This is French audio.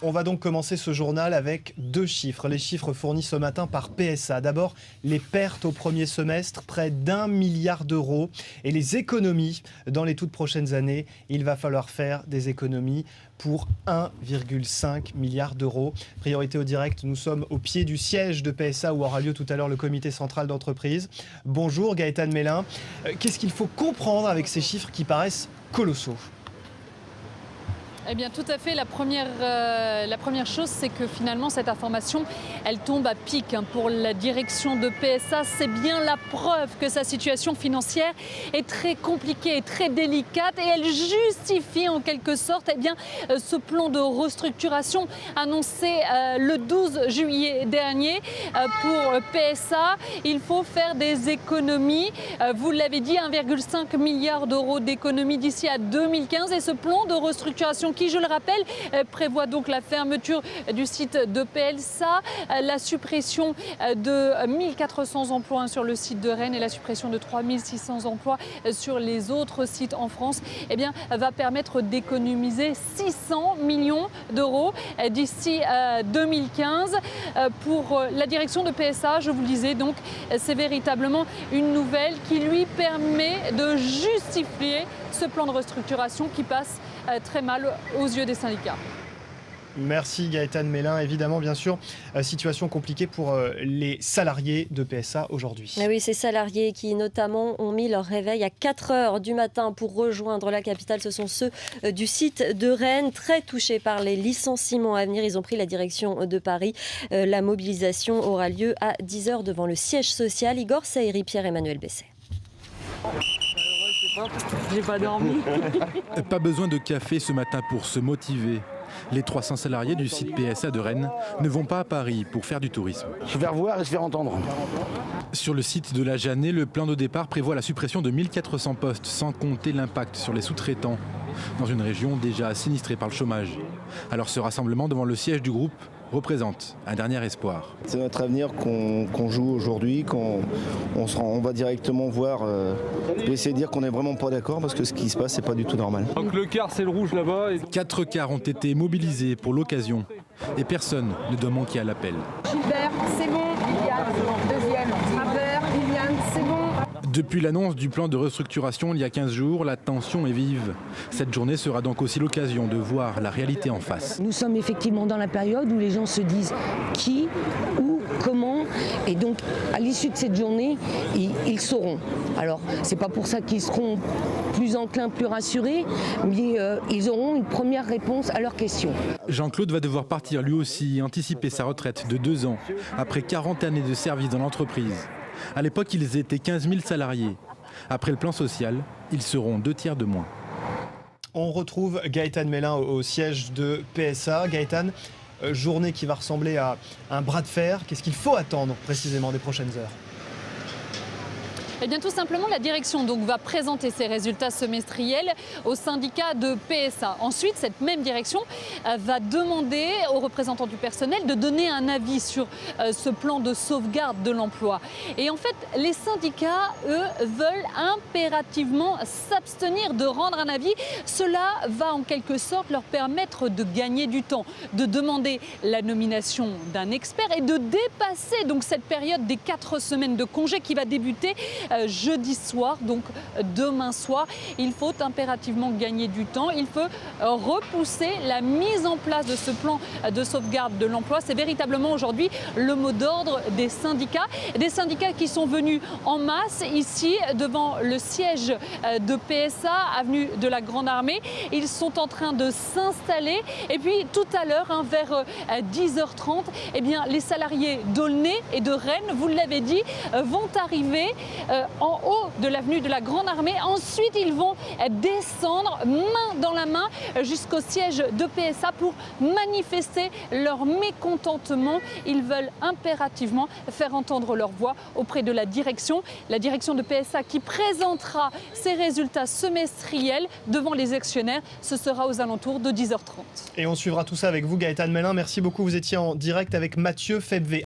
On va donc commencer ce journal avec 2 chiffres. Les chiffres fournis ce matin par PSA. D'abord, les pertes au premier semestre, près d'1 milliard d'euros. Et les économies dans les toutes prochaines années. Il va falloir faire des économies pour 1,5 milliard d'euros. Priorité au direct, nous sommes au pied du siège de PSA où aura lieu tout à l'heure le comité central d'entreprise. Bonjour Gaëtane Mélin. Qu'est-ce qu'il faut comprendre avec ces chiffres qui paraissent colossaux ? Eh bien, tout à fait. La première chose, c'est que finalement, cette information, elle tombe à pic pour la direction de PSA. C'est bien la preuve que sa situation financière est très compliquée et très délicate. Et elle justifie en quelque sorte ce plan de restructuration annoncé le 12 juillet dernier pour PSA. Il faut faire des économies. Vous l'avez dit, 1,5 milliard d'euros d'économies d'ici à 2015. Et ce plan de restructuration qui, je le rappelle, prévoit donc la fermeture du site de PSA, la suppression de 1400 emplois sur le site de Rennes et la suppression de 3600 emplois sur les autres sites en France, va permettre d'économiser 600 millions d'euros d'ici 2015. Pour la direction de PSA, je vous le disais, donc, c'est véritablement une nouvelle qui lui permet de justifier ce plan de restructuration qui passe très mal aux yeux des syndicats. Merci Gaëtane Mélin. Évidemment, bien sûr, situation compliquée pour les salariés de PSA aujourd'hui. Oui, ces salariés qui notamment ont mis leur réveil à 4 heures du matin pour rejoindre la capitale, ce sont ceux du site de Rennes, très touchés par les licenciements à venir. Ils ont pris la direction de Paris. La mobilisation aura lieu à 10h devant le siège social. Igor Saïri, Pierre-Emmanuel Besset. J'ai pas dormi. Pas besoin de café ce matin pour se motiver. Les 300 salariés du site PSA de Rennes ne vont pas à Paris pour faire du tourisme. Je vais revoir et je vais entendre. Sur le site de la Jeannet, le plan de départ prévoit la suppression de 1400 postes, sans compter l'impact sur les sous-traitants, dans une région déjà sinistrée par le chômage. Alors ce rassemblement devant le siège du groupe représente un dernier espoir. C'est notre avenir qu'on joue aujourd'hui, on va directement voir, essayer de dire qu'on n'est vraiment pas d'accord parce que ce qui se passe, c'est pas du tout normal. Donc le quart, c'est le rouge là-bas. 4 quarts ont été mobilisés pour l'occasion et personne ne doit manquer à l'appel. Gilbert, c'est bon. Liliane, deuxième. Travers, Liliane, c'est bon. Depuis l'annonce du plan de restructuration il y a 15 jours, la tension est vive. Cette journée sera donc aussi l'occasion de voir la réalité en face. Nous sommes effectivement dans la période où les gens se disent qui, où, comment. Et donc, à l'issue de cette journée, ils sauront. Alors, c'est pas pour ça qu'ils seront plus enclins, plus rassurés, mais ils auront une première réponse à leurs questions. Jean-Claude va devoir partir lui aussi et anticiper sa retraite de 2 ans, après 40 années de service dans l'entreprise. À l'époque, ils étaient 15 000 salariés. Après le plan social, ils seront 2 tiers de moins. On retrouve Gaëtane Mélin au siège de PSA. Gaëtane, journée qui va ressembler à un bras de fer. Qu'est-ce qu'il faut attendre précisément des prochaines heures ? Eh bien, tout simplement, la direction va présenter ses résultats semestriels au syndicat de PSA. Ensuite, cette même direction va demander aux représentants du personnel de donner un avis sur ce plan de sauvegarde de l'emploi. Et en fait, les syndicats, eux, veulent impérativement s'abstenir de rendre un avis. Cela va en quelque sorte leur permettre de gagner du temps, de demander la nomination d'un expert et de dépasser donc cette période des 4 semaines de congé qui va débuter jeudi soir, donc demain soir. Il faut impérativement gagner du temps. Il faut repousser la mise en place de ce plan de sauvegarde de l'emploi. C'est véritablement aujourd'hui le mot d'ordre des syndicats. Des syndicats qui sont venus en masse ici devant le siège de PSA, avenue de la Grande Armée. Ils sont en train de s'installer. Et puis tout à l'heure, vers 10h30, les salariés d'Aulnay et de Rennes, vous l'avez dit, vont arriver en haut de l'avenue de la Grande Armée. Ensuite, ils vont descendre main dans la main jusqu'au siège de PSA pour manifester leur mécontentement. Ils veulent impérativement faire entendre leur voix auprès de la direction de PSA qui présentera ses résultats semestriels devant les actionnaires. Ce sera aux alentours de 10h30. Et on suivra tout ça avec vous, Gaëtane Mélin. Merci beaucoup. Vous étiez en direct avec Mathieu Febvé.